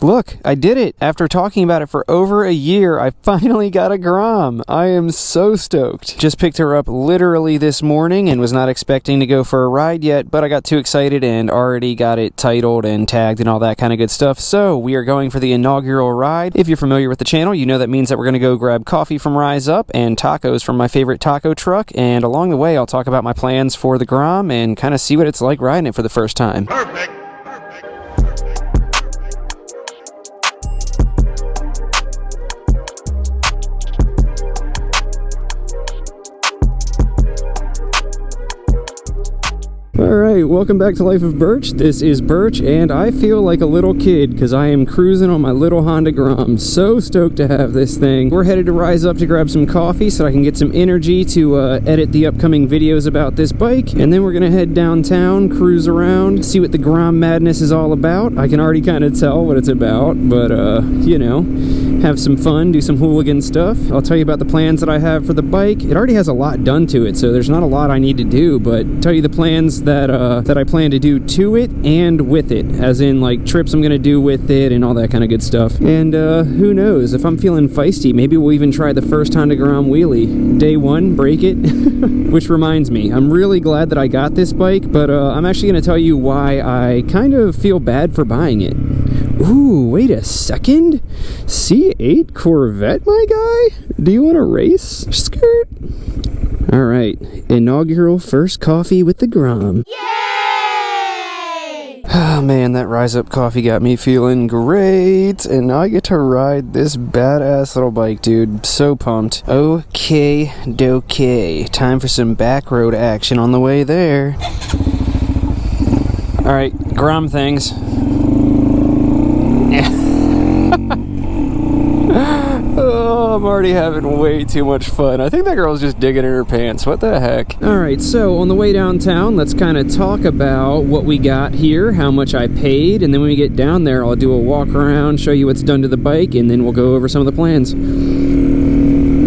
Look, I did it! After talking about it for over a year, I finally got a Grom! I am so stoked. Just picked her up literally this morning and was not expecting to go for a ride yet, but I got too excited and already got it titled and tagged and all that kind of good stuff, so we are going for the inaugural ride. If you're familiar with the channel, you know that means that we're going to go grab coffee from Rise Up and tacos from my favorite taco truck, and along the way I'll talk about my plans for the Grom and kind of see what it's like riding it for the first time. Perfect. Alright, welcome back to Life of Birch. This is Birch, and I feel like a little kid because I am cruising on my little Honda Grom. So stoked to have this thing. We're headed to Rise Up to grab some coffee so I can get some energy to edit the upcoming videos about this bike, and then we're going to head downtown, cruise around, see what the Grom madness is all about. I can already kind of tell what it's about, but, you know, have some fun, do some hooligan stuff. I'll tell you about the plans that I have for the bike. It already has a lot done to it, so there's not a lot I need to do, but tell you the plans that I plan to do to it and with it, as in like trips I'm gonna do with it and all that kind of good stuff. And who knows, if I'm feeling feisty, maybe we'll even try the first Honda Grom wheelie. Day one, break it. Which reminds me, I'm really glad that I got this bike, but I'm actually gonna tell you why I kind of feel bad for buying it. Ooh, wait a second. C8 Corvette, my guy? Do you want to race? Skirt. Alright, inaugural first coffee with the Grom. Yay! Oh man, that Rise Up coffee got me feeling great, and now I get to ride this badass little bike, dude. So pumped. Okay, dokay. Time for some back road action on the way there. Alright, Grom things. Oh, I'm already having way too much fun. I think that girl's just digging in her pants. What the heck? Alright, so on the way downtown, let's kind of talk about what we got here, how much I paid, and then when we get down there, I'll do a walk around, show you what's done to the bike, and then we'll go over some of the plans.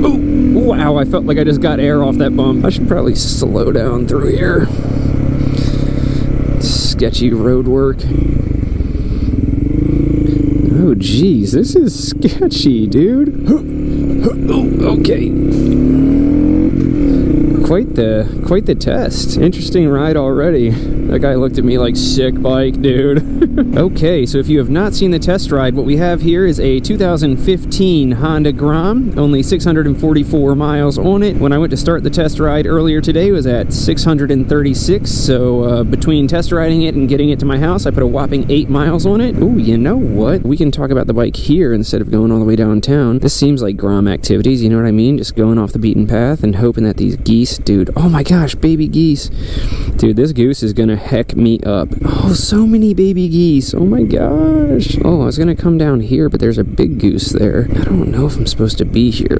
Oh, wow, I felt like I just got air off that bump. I should probably slow down through here. Sketcy road work. Oh geez, this is sketchy, dude. Oh, okay. Quite the test. Interesting ride already. That guy looked at me like, sick bike, dude. Okay, so if you have not seen the test ride, what we have here is a 2015 Honda Grom, only 644 miles on it. When I went to start the test ride earlier today, it was at 636, so between test riding it and getting it to my house, I put a whopping 8 miles on it. Ooh, you know what? We can talk about the bike here instead of going all the way downtown. This seems like Grom activities, you know what I mean? Just going off the beaten path and hoping that these geese, dude, oh my gosh, baby geese. Dude, this goose is gonna heck me up. Oh, so many baby geese. Oh my gosh. Oh, I was gonna come down here, but there's a big goose there. I don't know if I'm supposed to be here.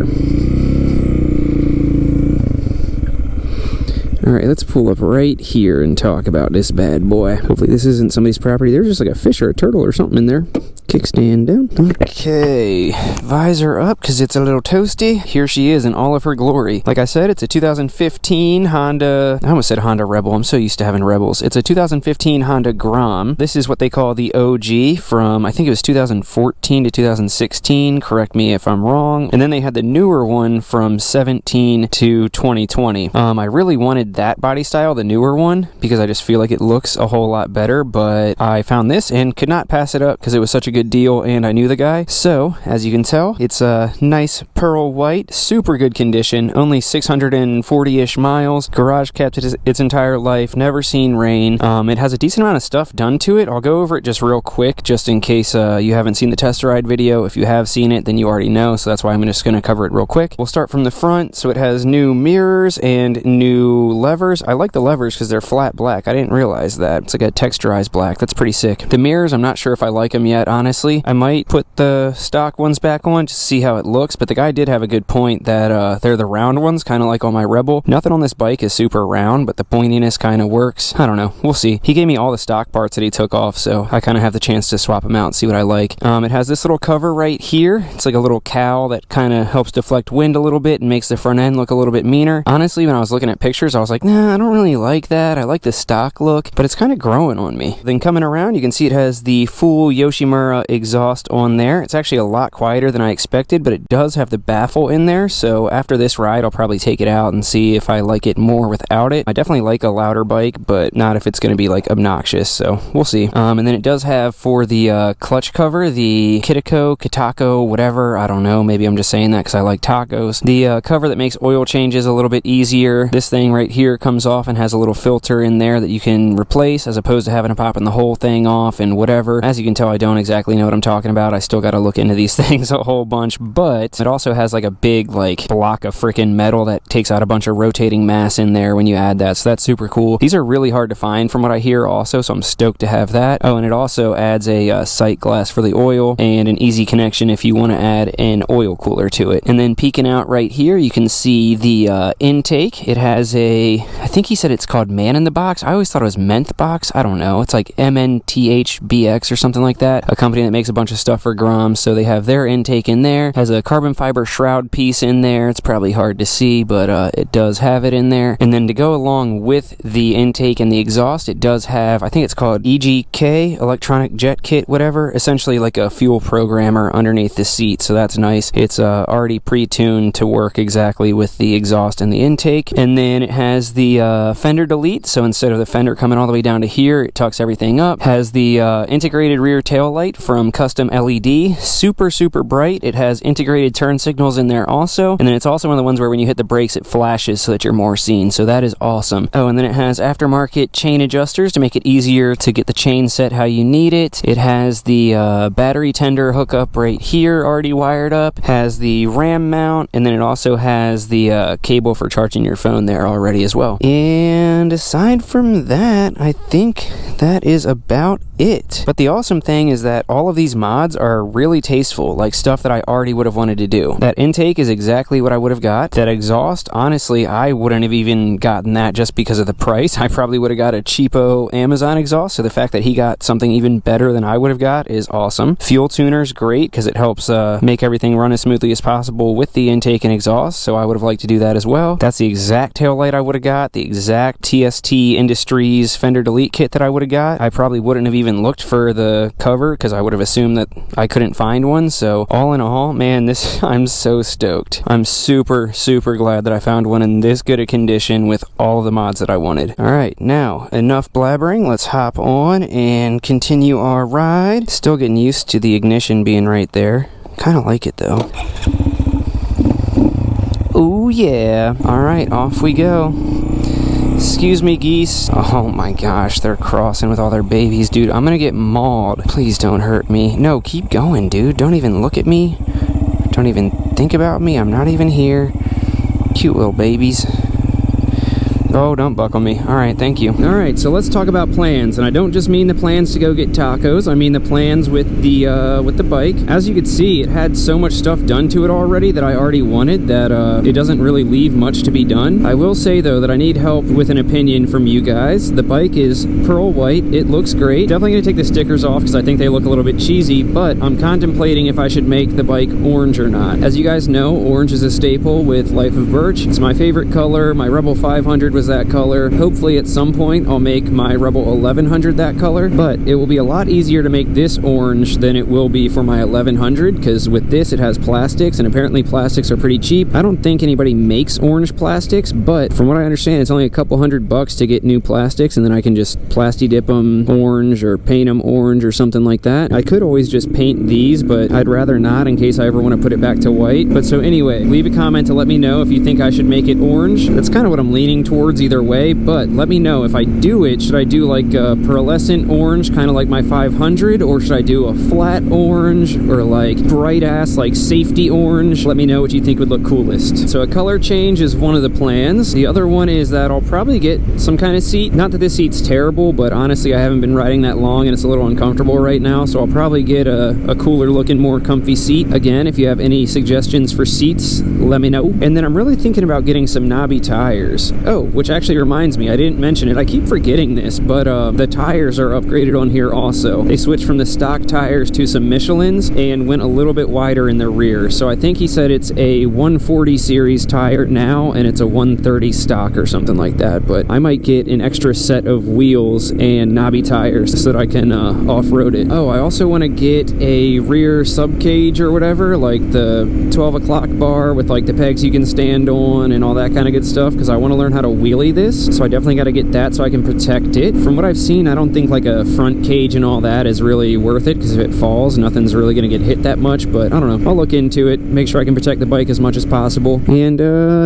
Alright, let's pull up right here and talk about this bad boy. Hopefully this isn't somebody's property. There's just like a fish or a turtle or something in there. Kickstand down. Okay, visor up because it's a little toasty. Here she is in all of her glory. Like I said, it's a 2015 Honda, I almost said Honda Rebel. I'm so used to having Rebels. It's a 2015 Honda Grom. This is what they call the OG from, I think it was 2014 to 2016. Correct me if I'm wrong. And then they had the newer one from 17 to 2020. I really wanted that body style, the newer one, because I just feel like it looks a whole lot better, but I found this and could not pass it up because it was such a good deal and I knew the guy. So as you can tell, it's a nice pearl white, super good condition, only 640-ish miles, garage kept its entire life, never seen rain. It has a decent amount of stuff done to it. I'll go over it just real quick just in case you haven't seen the test ride video. If you have seen it, then you already know, so that's why I'm just going to cover it real quick. We'll start from the front. So it has new mirrors and new levers. I like the levers because they're flat black. I didn't realize that. It's like a texturized black. That's pretty sick. The mirrors, I'm not sure if I like them yet, honestly. I might put the stock ones back on just to see how it looks, but the guy did have a good point that they're the round ones, kind of like on my Rebel. Nothing on this bike is super round, but the pointiness kind of works. I don't know. We'll see. He gave me all the stock parts that he took off, so I kind of have the chance to swap them out and see what I like. It has this little cover right here. It's like a little cowl that kind of helps deflect wind a little bit and makes the front end look a little bit meaner. Honestly, when I was looking at pictures, I was like, nah, I don't really like that. I like the stock look, but it's kind of growing on me. Then coming around, you can see it has the full Yoshimura Camera exhaust on there. It's actually a lot quieter than I expected, but it does have the baffle in there, so after this ride I'll probably take it out and see if I like it more without it. I definitely like a louder bike, but not if it's going to be like obnoxious, so we'll see. And then it does have for the clutch cover, the Kitako, whatever, I don't know, maybe I'm just saying that because I like tacos. The cover that makes oil changes a little bit easier. This thing right here comes off and has a little filter in there that you can replace, as opposed to having to popping the whole thing off and whatever. As you can tell, I don't exactly know what I'm talking about. I still got to look into these things a whole bunch, but it also has like a big like block of freaking metal that takes out a bunch of rotating mass in there when you add that, so that's super cool. These are really hard to find from what I hear also, so I'm stoked to have that. Oh, and it also adds a sight glass for the oil and an easy connection if you want to add an oil cooler to it. And then peeking out right here, you can see the intake. It has a, I think he said it's called Man in the Box. I always thought it was Menth Box. I don't know. It's like MNTHBX or something like that. A company that makes a bunch of stuff for Grom, so they have their intake in there. Has a carbon fiber shroud piece in there. It's probably hard to see, but it does have it in there. And then to go along with the intake and the exhaust, it does have, I think it's called EGK, Electronic Jet Kit, whatever. Essentially like a fuel programmer underneath the seat, so that's nice. It's already pre-tuned to work exactly with the exhaust and the intake. And then it has the fender delete, so instead of the fender coming all the way down to here, it tucks everything up. Has the integrated rear tail light from Custom LED, super bright. It has integrated turn signals in there also, and then it's also one of the ones where when you hit the brakes it flashes so that you're more seen, so that is awesome. Oh, and then it has aftermarket chain adjusters to make it easier to get the chain set how you need it. It has the battery tender hookup right here already wired up, has the RAM mount, and then it also has the cable for charging your phone there already as well. And aside from that, I think that is about it. But the awesome thing is that all of these mods are really tasteful, like stuff that I already would have wanted to do. That intake is exactly what I would have got. That exhaust, honestly, I wouldn't have even gotten that just because of the price. I probably would have got a cheapo Amazon exhaust, so the fact that he got something even better than I would have got is awesome. Fuel tuner's great because it helps make everything run as smoothly as possible with the intake and exhaust, so I would have liked to do that as well. That's the exact tail light I would have got, the exact TST Industries fender delete kit that I would have got. I probably wouldn't have even looked for the cover because I would have assumed that I couldn't find one, so all in all, man, this, I'm so stoked. I'm super glad that I found one in this good a condition with all the mods that I wanted. Alright, now, enough blabbering, let's hop on and continue our ride. Still getting used to the ignition being right there. Kinda like it though. Ooh yeah. Alright, off we go. Excuse me, geese. Oh my gosh, they're crossing with all their babies, dude. I'm gonna get mauled. Please don't hurt me. No, keep going, dude. Don't even look at me. Don't even think about me. I'm not even here. Cute little babies. Oh, don't buckle me. Alright, thank you. Alright, so let's talk about plans. And I don't just mean the plans to go get tacos. I mean the plans with the bike. As you can see, it had so much stuff done to it already that I already wanted that it doesn't really leave much to be done. I will say, though, that I need help with an opinion from you guys. The bike is pearl white. It looks great. Definitely going to take the stickers off because I think they look a little bit cheesy, but I'm contemplating if I should make the bike orange or not. As you guys know, orange is a staple with LifeOfBurch. It's my favorite color. My Rebel 500 was that color. Hopefully at some point I'll make my Rebel 1100 that color, but it will be a lot easier to make this orange than it will be for my 1100 because with this it has plastics, and apparently plastics are pretty cheap. I don't think anybody makes orange plastics, but from what I understand it's only a couple $100 to get new plastics, and then I can just plasti dip them orange or paint them orange or something like that. I could always just paint these, but I'd rather not in case I ever want to put it back to white. But so anyway, leave a comment to let me know if you think I should make it orange. That's kind of what I'm leaning towards either way, but let me know if I do it. Should I do like a pearlescent orange, kind of like my 500, or should I do a flat orange, or like bright ass like safety orange? Let me know what you think would look coolest. So a color change is one of the plans. The other one is that I'll probably get some kind of seat. Not that this seat's terrible, but honestly I haven't been riding that long and it's a little uncomfortable right now, so I'll probably get a cooler looking, more comfy seat. Again, if you have any suggestions for seats, let me know. And then I'm really thinking about getting some knobby tires. Oh, which actually reminds me, I didn't mention it. I keep forgetting this, but the tires are upgraded on here also. They switched from the stock tires to some Michelins and went a little bit wider in the rear. So I think he said it's a 140 series tire now, and it's a 130 stock or something like that. But I might get an extra set of wheels and knobby tires so that I can off-road it. Oh, I also want to get a rear sub cage or whatever, like the 12 o'clock bar with like the pegs you can stand on and all that kind of good stuff, because I want to learn how to wheelie this. So I definitely got to get that so I can protect it. From what I've seen, I don't think like a front cage and all that is really worth it, because if it falls, nothing's really going to get hit that much. But I don't know, I'll look into it, make sure I can protect the bike as much as possible. And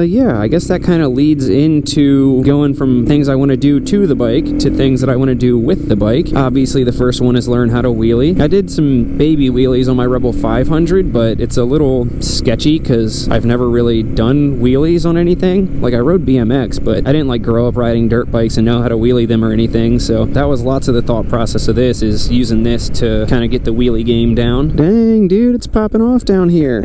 yeah, I guess that kind of leads into going from things I want to do to the bike to things that I want to do with the bike. Obviously the first one is learn how to wheelie. I did some baby wheelies on my Rebel 500, but it's a little sketchy because I've never really done wheelies on anything. Like I rode BMX, but I didn't like grow up riding dirt bikes and know how to wheelie them or anything. So that was lots of the thought process of this, is using this to kind of get the wheelie game down. Dang, dude, it's popping off down here.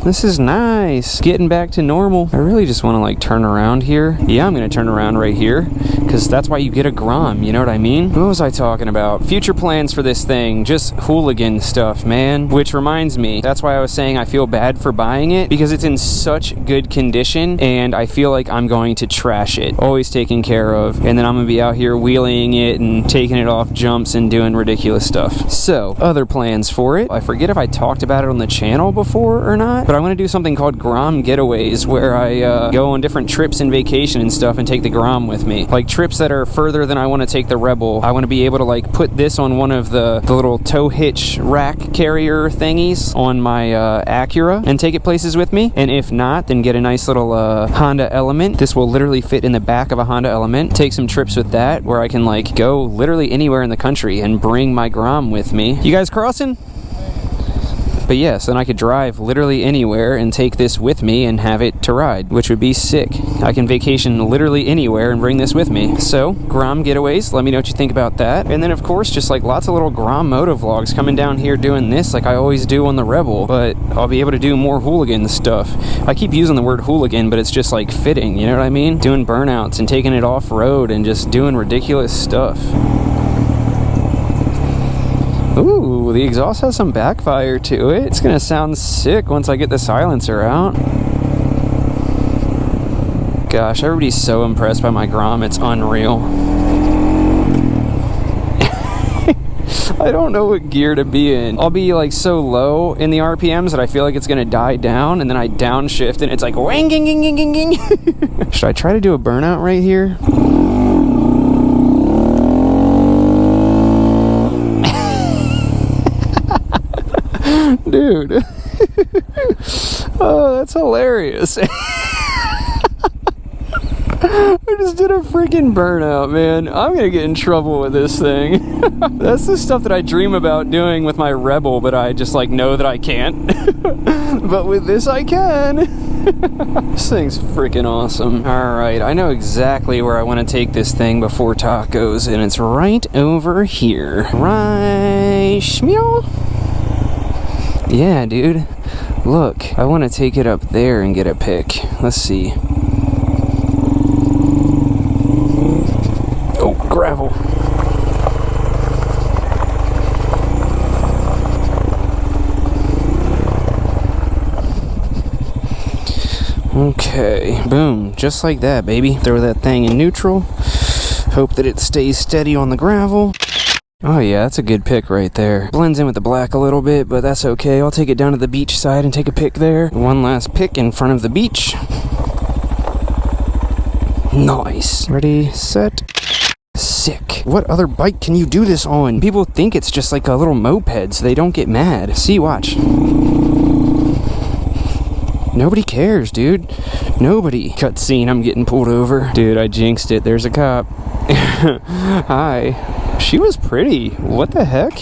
This is nice. Getting back to normal. I really just want to like turn around here. Yeah, I'm going to turn around right here, because that's why you get a Grom, you know what I mean? What was I talking about? Future plans for this thing. Just Hooligan stuff, man. Which reminds me, that's why I was saying I feel bad for buying it, because it's in such good condition and I feel like I'm going to trash it. Always taken care of. And then I'm going to be out here wheeling it and taking it off jumps and doing ridiculous stuff. So, other plans for it. I forget if I talked about it on the channel before or not, but I want to do something called Grom getaways, where I go on different trips and vacation and stuff and take the Grom with me. Like trips that are further than I want to take the Rebel. I want to be able to like put this on one of the little tow hitch rack carrier thingies on my Acura and take it places with me. And if not, then get a nice little Honda Element. This will literally fit in the back of a Honda Element. Take some trips with that where I can like go literally anywhere in the country and bring my Grom with me. You guys crossing? But yes, then I could drive literally anywhere and take this with me and have it to ride, which would be sick. I can vacation literally anywhere and bring this with me. So, Grom getaways, let me know what you think about that. And then of course, just like lots of little Grom moto vlogs coming down here doing this like I always do on the Rebel, but I'll be able to do more Hooligan stuff. I keep using the word Hooligan, but it's just like fitting, you know what I mean? Doing burnouts and taking it off-road and just doing ridiculous stuff. Ooh, the exhaust has some backfire to it. It's gonna sound sick once I get the silencer out. Gosh, everybody's so impressed by my Grom, it's unreal. I don't know what gear to be in. I'll be like so low in the RPMs that I feel like it's gonna die down, and then I downshift and it's like wang, ging, ging, ging, ging, ging. Should I try to do a burnout right here? Dude. Oh, that's hilarious. I just did a freaking burnout, man. I'm gonna get in trouble with this thing. That's the stuff that I dream about doing with my Rebel, but I just like know that I can't. But with this I can. This thing's freaking awesome. Alright, I know exactly where I want to take this thing before tacos, and it's right over here. Right, schmeal. Yeah, dude. Look, I want to take it up there and get a pic. Let's see. Oh, gravel. Okay, boom. Just like that, baby. Throw that thing in neutral. Hope that it stays steady on the gravel. Oh yeah, that's a good pick right there. Blends in with the black a little bit, but that's okay. I'll take it down to the beach side and take a pic there. One last pic in front of the beach. Nice. Ready, set, sick. What other bike can you do this on? People think it's just like a little moped, so they don't get mad. See, watch. Nobody cares, dude. Nobody. Cutscene, I'm getting pulled over. Dude, I jinxed it. There's a cop. Hi. She was pretty. What the heck?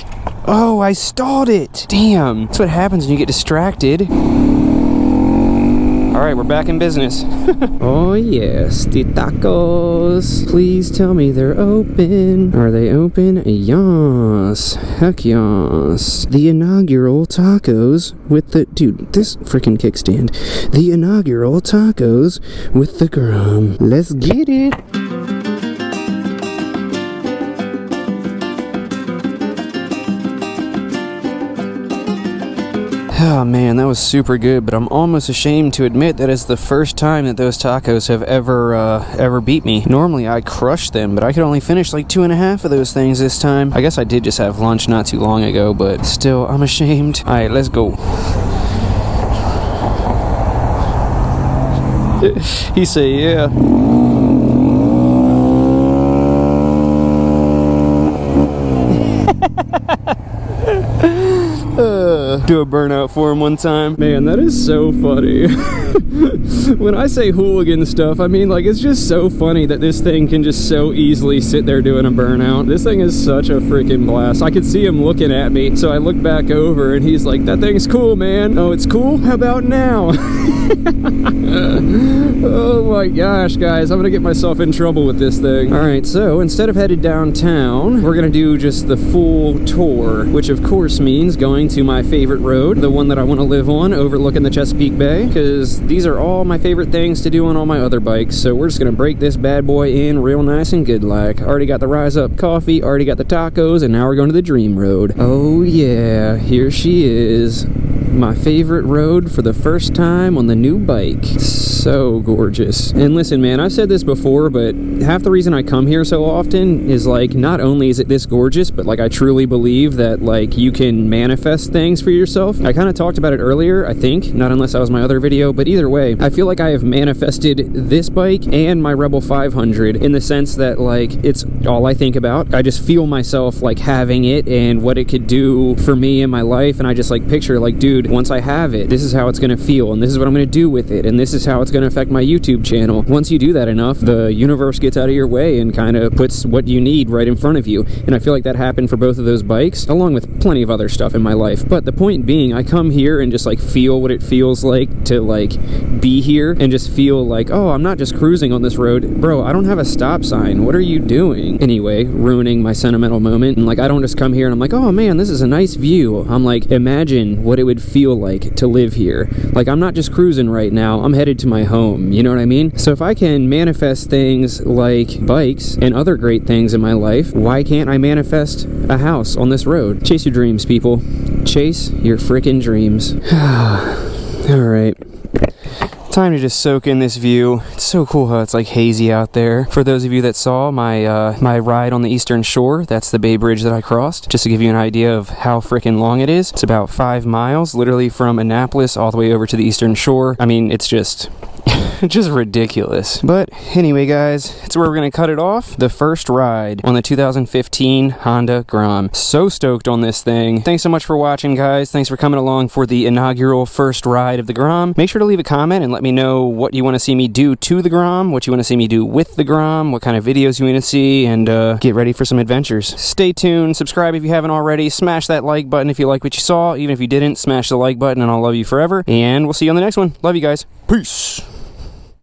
Oh, I stalled it. Damn. That's what happens when you get distracted. Alright, we're back in business. Oh yes, the tacos. Please tell me they're open. Are they open? Yes. Heck yes. The inaugural tacos with the... Dude, this freaking kickstand. The inaugural tacos with the Grom. Let's get it. Oh man, that was super good, but I'm almost ashamed to admit that it's the first time that those tacos have ever beat me. Normally I crush them, but I could only finish like 2.5 of those things this time. I guess I did just have lunch not too long ago, but still, I'm ashamed. Alright, let's go. He said, yeah. Do a burnout for him one time. Man, that is so funny. When I say hooligan stuff, I mean, like, it's just so funny that this thing can just so easily sit there doing a burnout. This thing is such a freaking blast. I could see him looking at me, so I look back over and he's like, that thing's cool, man. Oh, it's cool? How about now? Oh my gosh, guys, I'm gonna get myself in trouble with this thing. Alright, so instead of headed downtown, we're gonna do just the full tour, which of course means going to my favorite road, the one that I want to live on, overlooking the Chesapeake Bay, because these are all my favorite things to do on all my other bikes. So we're just gonna break this bad boy in real nice and good like. Already got the Rise Up coffee, already got the tacos, and now we're going to the Dream Road. Oh yeah, here she is. My favorite road for the first time on the new bike. So gorgeous. And listen, man, I've said this before, but half the reason I come here so often is like, not only is it this gorgeous, but like I truly believe that like you can manifest things for yourself. I kind of talked about it earlier, I think, not unless that was my other video, but either way, I feel like I have manifested this bike and my Rebel 500 in the sense that like it's all I think about. I just feel myself like having it and what it could do for me in my life, and I just like picture like, dude, once I have it, this is how it's gonna feel, and this is what I'm gonna do with it, and this is how it's gonna affect my YouTube channel. Once you do that enough, the universe gets out of your way and kind of puts what you need right in front of you. And I feel like that happened for both of those bikes, along with plenty of other stuff in my life. But the point being, I come here and just like feel what it feels like to like be here and just feel like, oh, I'm not just cruising on this road. Bro, I don't have a stop sign. What are you doing? Anyway, ruining my sentimental moment. And like, I don't just come here and I'm like, oh man, this is a nice view. I'm like, imagine what it would feel like to live here. Like, I'm not just cruising right now, I'm headed to my home, you know what I mean? So if I can manifest things like bikes and other great things in my life, why can't I manifest a house on this road? Chase your dreams, people. Chase your freaking dreams. Alright. Time to just soak in this view. It's so cool how it's like hazy out there. For those of you that saw my my ride on the Eastern Shore, that's the Bay Bridge that I crossed. Just to give you an idea of how freaking long it is. It's about 5 miles, literally from Annapolis all the way over to the Eastern Shore. I mean, it's just... just ridiculous. But anyway, guys, it's where we're gonna cut it off. The first ride on the 2015 Honda Grom. So stoked on this thing. Thanks so much for watching, guys. Thanks for coming along for the inaugural first ride of the Grom. Make sure to leave a comment and let me know what you want to see me do to the Grom, what you want to see me do with the Grom, what kind of videos you want to see, and get ready for some adventures. Stay tuned, subscribe if you haven't already, smash that like button if you like what you saw. Even if you didn't, smash the like button and I'll love you forever. And we'll see you on the next one. Love you guys. Peace.